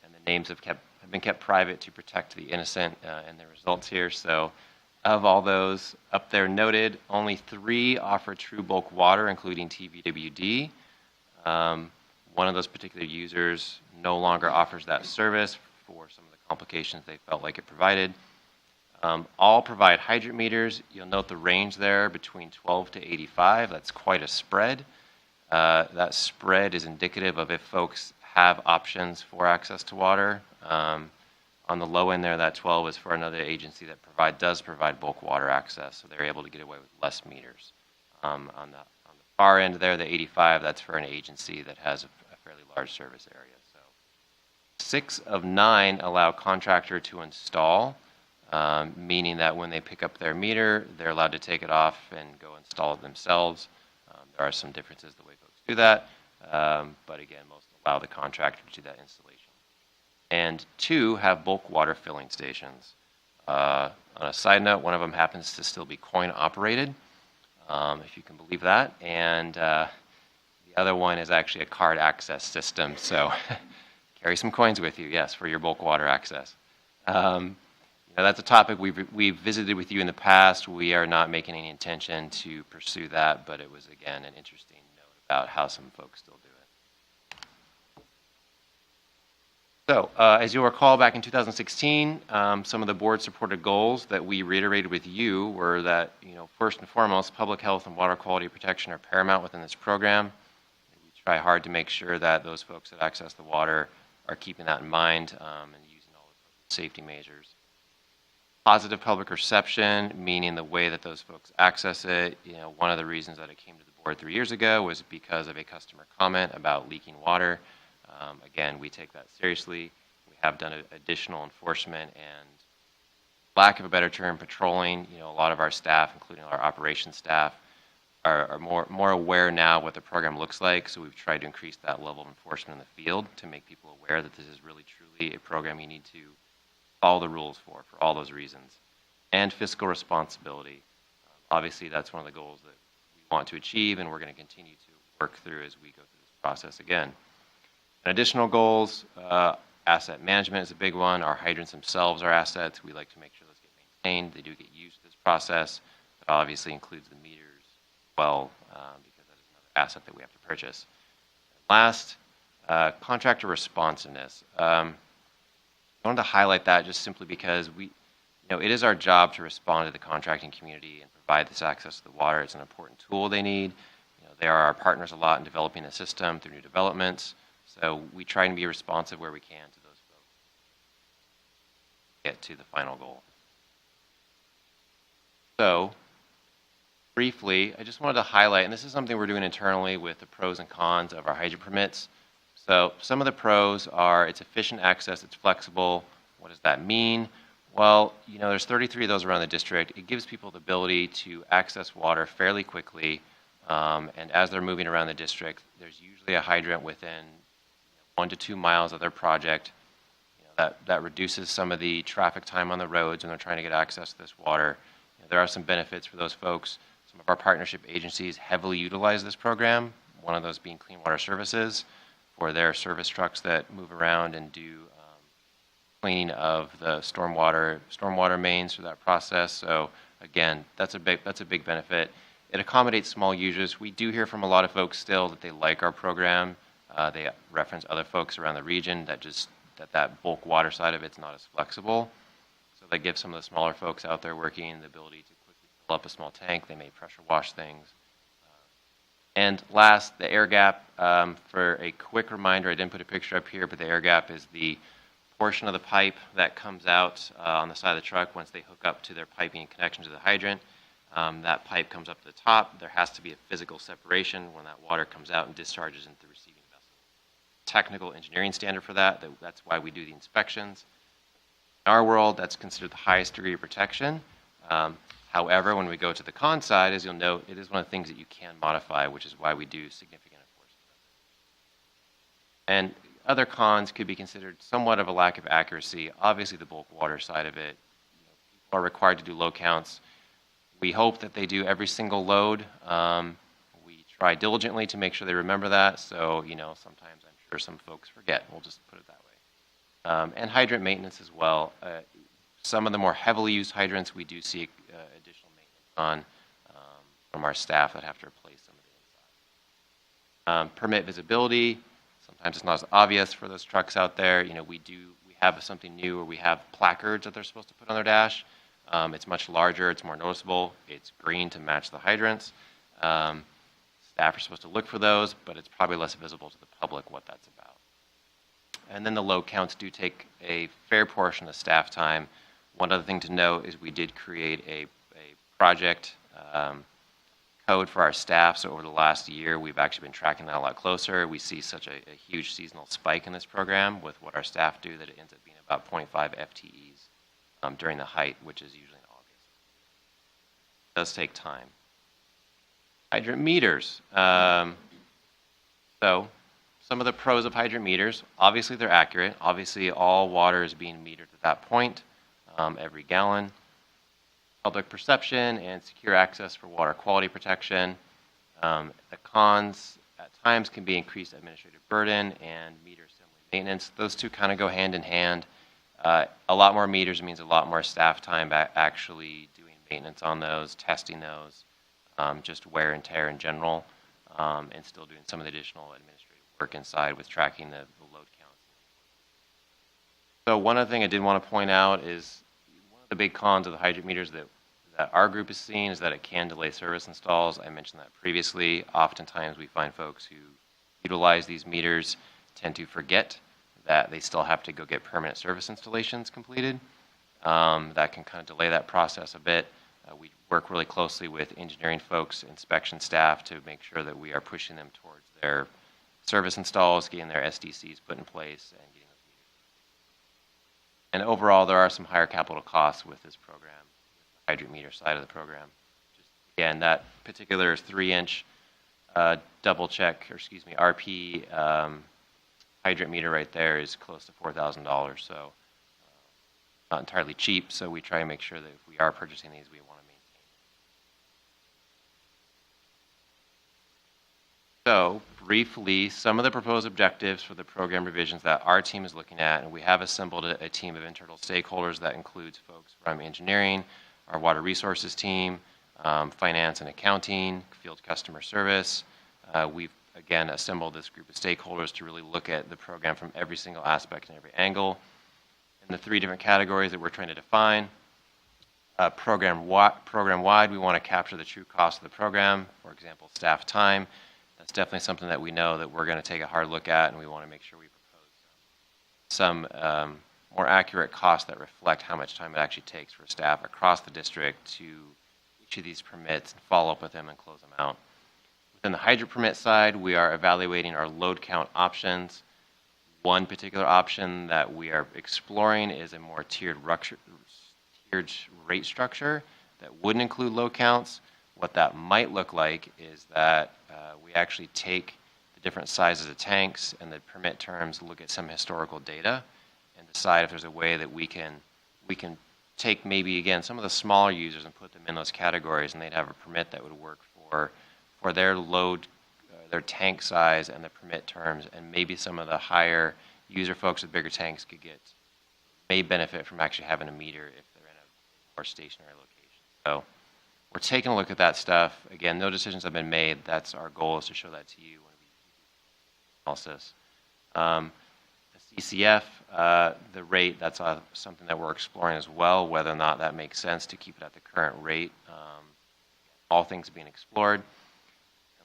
the names have been kept private to protect the innocent in the results here. So of all those up there noted, only 3 offer true bulk water, including TVWD. One of those particular users no longer offers that service for some of the complications they felt like it provided. All provide hydrant meters. You'll note the range there between 12 to 85. That's quite a spread. That spread is indicative of if folks have options for access to water. On the low end there, that 12 is for another agency that does provide bulk water access, so they're able to get away with less meters. On the far end there, the 85, that's for an agency that has a fairly large service area. So 6 of 9 allow contractor to install, meaning that when they pick up their meter, they're allowed to take it off and go install it themselves. There are some differences the way folks do that, but again, most allow the contractor to do that installation. And 2 have bulk water filling stations. On a side note, one of them happens to still be coin operated, if you can believe that, and the other one is actually a card access system, so carry some coins with you, yes, for your bulk water access. That's a topic we've visited with you in the past. We are not making any intention to pursue that, but it was, again, an interesting note about how some folks still do it. So, as you'll recall, back in 2016, some of the board-supported goals that we reiterated with you were that, first and foremost, public health and water quality protection are paramount within this program. We try hard to make sure that those folks that access the water are keeping that in mind and using all the safety measures. Positive public reception, meaning the way that those folks access it. One of the reasons that it came to the board 3 years ago was because of a customer comment about leaking water. Again, we take that seriously. We have done additional enforcement and, lack of a better term, patrolling. A lot of our staff, including our operations staff, are more aware now what the program looks like. So we've tried to increase that level of enforcement in the field to make people aware that this is really truly a program you need to follow the rules for all those reasons. And fiscal responsibility. Obviously, that's one of the goals that we want to achieve, and we're going to continue to work through as we go through this process again. And additional goals, asset management is a big one. Our hydrants themselves are assets. We like to make sure those get maintained. They do get used to this process. That obviously includes the meters as well, because that is another asset that we have to purchase. Last, contractor responsiveness. I wanted to highlight that just simply because it is our job to respond to the contracting community and provide this access to the water. It's an important tool they need. They are our partners a lot in developing the system through new developments. So we try and be responsive where we can to those folks. Get to the final goal. So, briefly, I just wanted to highlight, and this is something we're doing internally with the pros and cons of our hydrant permits. So some of the pros are it's efficient access, it's flexible. What does that mean? Well, there's 33 of those around the district. It gives people the ability to access water fairly quickly. And as they're moving around the district, there's usually a hydrant within 1 to 2 miles of their project. That reduces some of the traffic time on the roads when they're trying to get access to this water. There are some benefits for those folks. Some of our partnership agencies heavily utilize this program, one of those being Clean Water Services, for their service trucks that move around and do cleaning of the stormwater mains through that process. So again, that's a big benefit. It accommodates small users. We do hear from a lot of folks still that they like our program. They reference other folks around the region that bulk water side of it's not as flexible. So that gives some of the smaller folks out there working the ability to quickly fill up a small tank. They may pressure wash things. And last, the air gap. For a quick reminder, I didn't put a picture up here, but the air gap is the portion of the pipe that comes out on the side of the truck once they hook up to their piping connection to the hydrant. That pipe comes up to the top. There has to be a physical separation when that water comes out and discharges into the receiving vessel. Technical engineering standard for that. That's why we do the inspections. In our world, that's considered the highest degree of protection. However, when we go to the con side, as you'll note, it is one of the things that you can modify, which is why we do significant enforcement. And other cons could be considered somewhat of a lack of accuracy. Obviously, the bulk water side of it, people are required to do load counts. We hope that they do every single load. We try diligently to make sure they remember that. So, sometimes I'm sure some folks forget. We'll just put it that way. And hydrant maintenance as well. Some of the more heavily used hydrants, we do see additional maintenance on from our staff that have to replace some of the inside. Permit visibility. Sometimes it's not as obvious for those trucks out there. We have something new where we have placards that they're supposed to put on their dash. It's much larger. It's more noticeable. It's green to match the hydrants. Staff are supposed to look for those, but it's probably less visible to the public what that's about. And then the load counts do take a fair portion of staff time. One other thing to note is we did create a project code for our staff. So over the last year, we've actually been tracking that a lot closer. We see such a huge seasonal spike in this program with what our staff do that it ends up being about 0.5 FTEs during the height, which is usually in August. It does take time. Hydrant meters. So some of the pros of hydrant meters, obviously they're accurate. Obviously all water is being metered at that point, every gallon. Public perception and secure access for water quality protection. The cons at times can be increased administrative burden and meter assembly maintenance. Those two kind of go hand in hand. A lot more meters means a lot more staff time actually doing maintenance on those, testing those, just wear and tear in general, and still doing some of the additional administrative work inside with tracking the load counts. So one other thing I did want to point out is one of the big cons of the hydrant meters that our group is seeing is that it can delay service installs. I mentioned that previously. Oftentimes we find folks who utilize these meters tend to forget that they still have to go get permanent service installations completed. That can kind of delay that process a bit. We work really closely with engineering folks, inspection staff to make sure that we are pushing them towards their service installs, getting their SDCs put in place, and getting those meters. And overall, there are some higher capital costs with this program, with the hydrant meter side of the program. Just, again, that particular 3-inch RP hydrant meter right there is close to $4,000. So not entirely cheap. So we try and make sure that if we are purchasing these, we want to maintain. So briefly, some of the proposed objectives for the program revisions that our team is looking at, and we have assembled a team of internal stakeholders that includes folks from engineering, our water resources team, finance and accounting, field customer service. We've again assembled this group of stakeholders to really look at the program from every single aspect and every angle. In the 3 different categories that we're trying to define, program-wide, we want to capture the true cost of the program. For example, staff time. That's definitely something that we know that we're going to take a hard look at, and we want to make sure we propose some more accurate costs that reflect how much time it actually takes for staff across the district to issue these permits and follow up with them and close them out. Within the hydrant permit side, we are evaluating our load count options. One particular option that we are exploring is a more tiered rate structure that wouldn't include load counts. What that might look like is that we actually take the different sizes of tanks and the permit terms, look at some historical data, and decide if there's a way that we can take maybe, again, some of the smaller users and put them in those categories, and they'd have a permit that would work for their load, their tank size and the permit terms, and maybe some of the higher user folks with bigger tanks may benefit from actually having a meter if they're in a more stationary location. So we're taking a look at that stuff. Again, no decisions have been made. That's our goal, is to show that to you when we do analysis. The CCF, the rate, that's something that we're exploring as well, whether or not that makes sense to keep it at the current rate. All things being explored.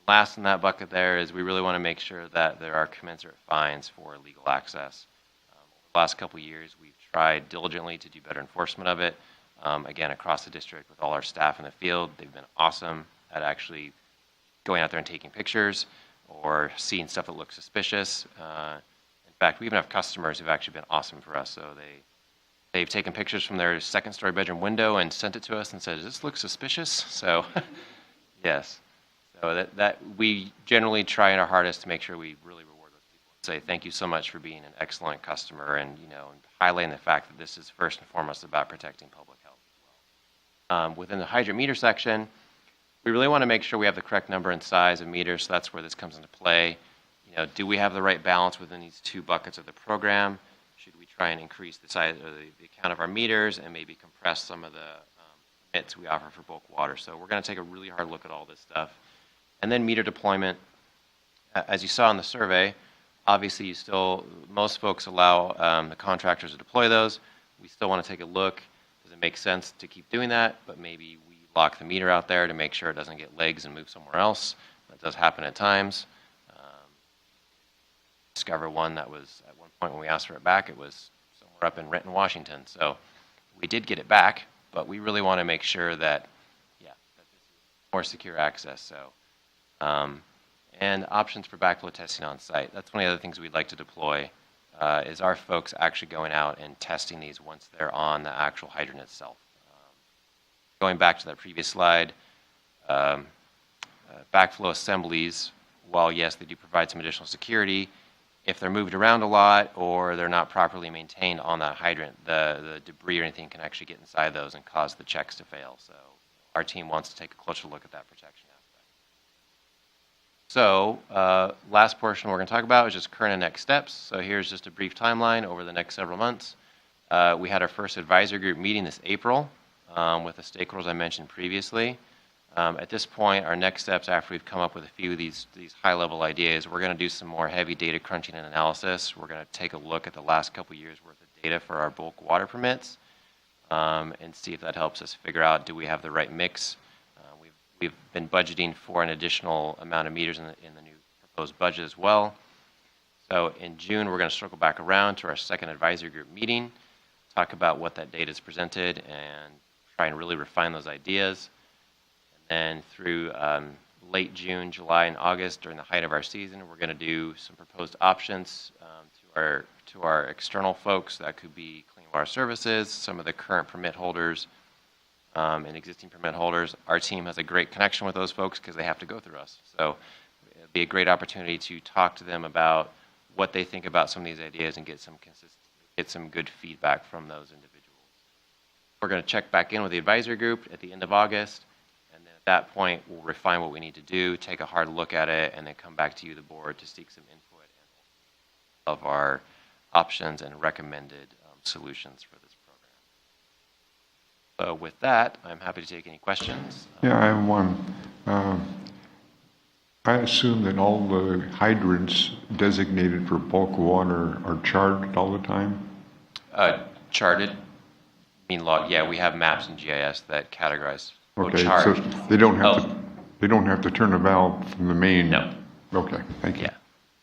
Last in that bucket there is we really want to make sure that there are commensurate fines for illegal access. Over the last couple of years, we've tried diligently to do better enforcement of it. Again, across the district with all our staff in the field, they've been awesome at actually going out there and taking pictures or seeing stuff that looks suspicious. In fact, we even have customers who've actually been awesome for us. So they've taken pictures from their second-story bedroom window and sent it to us and said, "Does this look suspicious?" So, yes. So that we generally try our hardest to make sure we really reward those people and say thank you so much for being an excellent customer, and and highlighting the fact that this is first and foremost about protecting public health as well. Within the hydrant meter section, we really want to make sure we have the correct number and size of meters, so that's where this comes into play. You know, do we have the right balance within these two buckets of the program? Should we try and increase the size or the count of our meters and maybe compress some of the permits we offer for bulk water? So we're going to take a really hard look at all this stuff. And then meter deployment. As you saw in the survey, obviously most folks allow the contractors to deploy those. We still want to take a look. Does it make sense to keep doing that? But maybe we lock the meter out there to make sure it doesn't get legs and move somewhere else. That does happen at times. Discover one that was, at one point when we asked for it back, it was somewhere up in Renton, Washington. So we did get it back, but we really want to make sure that, that this is more secure access. So, and options for backflow testing on site. That's one of the other things we'd like to deploy, is our folks actually going out and testing these once they're on the actual hydrant itself. Going back to that previous slide, backflow assemblies, while yes, they do provide some additional security, if they're moved around a lot or they're not properly maintained on that hydrant, the debris or anything can actually get inside those and cause the checks to fail. So our team wants to take a closer look at that protection aspect. So last portion we're going to talk about is just current and next steps. So here's just a brief timeline over the next several months. We had our first advisory group meeting this April with the stakeholders I mentioned previously. At this point, our next steps, after we've come up with a few of these high-level ideas, we're going to do some more heavy data crunching and analysis. We're going to take a look at the last couple years' worth of data for our bulk water permits and see if that helps us figure out, do we have the right mix? We've been budgeting for an additional amount of meters in the new proposed budget as well. So in June, we're going to circle back around to our second advisory group meeting, talk about what that data is presented, and try and really refine those ideas. And through late June, July, and August, during the height of our season, we're going to do some proposed options to our external folks. That could be Clean Water Services, some of the current permit holders, and existing permit holders. Our team has a great connection with those folks because they have to go through us. So it'd be a great opportunity to talk to them about what they think about some of these ideas and get some good feedback from those individuals. We're going to check back in with the advisory group at the end of August. At that point, we'll refine what we need to do, take a hard look at it, and then come back to you, the board, to seek some input of our options and recommended solutions for this program. So with that, I'm happy to take any questions. Yeah, I have one. I assume that all the hydrants designated for bulk water are charted all the time? Charted? Yeah, we have maps and GIS that categorize. Okay, so they don't have to turn a valve from the main? No. Okay, thank you.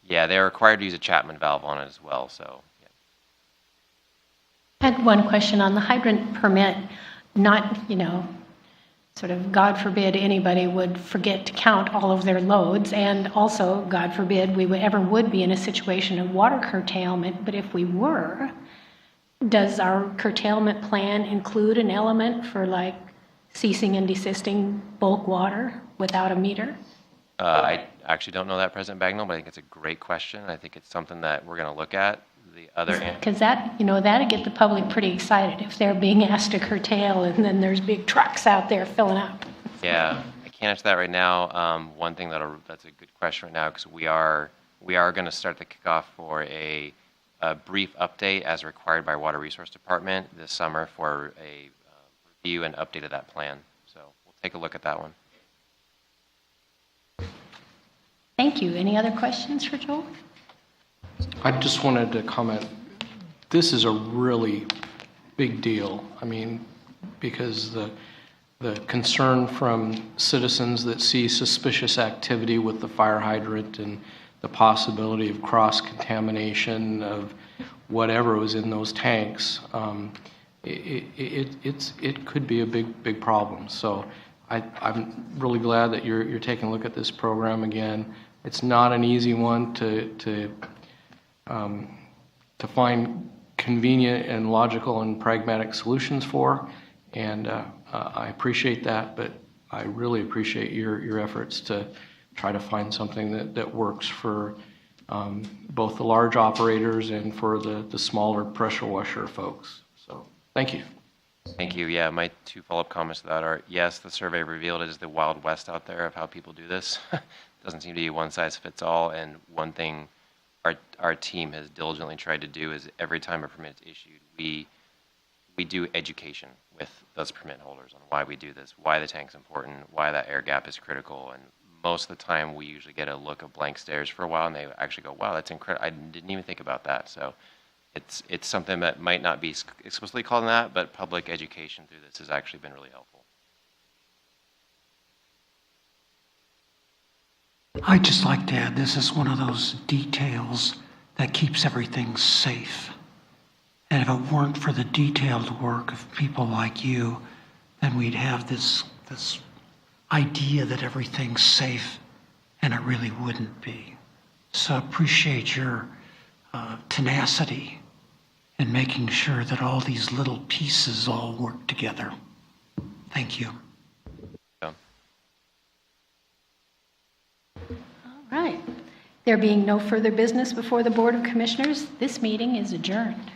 Yeah, they're required to use a Chapman valve on it as well, so. Yeah. I had one question on the hydrant permit. Not, sort of, God forbid anybody would forget to count all of their loads, and also, God forbid, we would be in a situation of water curtailment, but if we were, does our curtailment plan include an element for ceasing and desisting bulk water without a meter? I actually don't know that, President Bagnall, but I think it's a great question. I think it's something that we're going to look at. The other because that'd get the public pretty excited if they're being asked to curtail and then there's big trucks out there filling up. Yeah, I can't answer that right now. One thing that's a good question right now, because we are going to start the kickoff for a brief update as required by Water Resource Department this summer for a review and update of that plan. So we'll take a look at that one. Thank you. Any other questions for Joel? I just wanted to comment, this is a really big deal. I mean, because the concern from citizens that see suspicious activity with the fire hydrant and the possibility of cross-contamination of whatever was in those tanks, it could be a big problem. So I'm really glad that you're taking a look at this program again. It's not an easy one to find convenient and logical and pragmatic solutions for, and I appreciate that, but I really appreciate your efforts to try to find something that works for both the large operators and for the smaller pressure washer folks. So thank you. Thank you. Yeah, my two follow-up comments to that are, yes, the survey revealed it is the Wild West out there of how people do this. Doesn't seem to be one size fits all. And one thing our team has diligently tried to do is every time a permit is issued, we do education with those permit holders on why we do this, why the tank's important, why that air gap is critical. And most of the time, we usually get a look of blank stares for a while, and they actually go, wow, that's incredible. I didn't even think about that. So it's something that might not be explicitly called that, but public education through this has actually been really helpful. I'd just like to add, this is one of those details that keeps everything safe. And if it weren't for the detailed work of people like you, then we'd have this idea that everything's safe, and it really wouldn't be. So appreciate your tenacity in making sure that all these little pieces all work together. Thank you. Yeah. All right. There being no further business before the Board of Commissioners, this meeting is adjourned.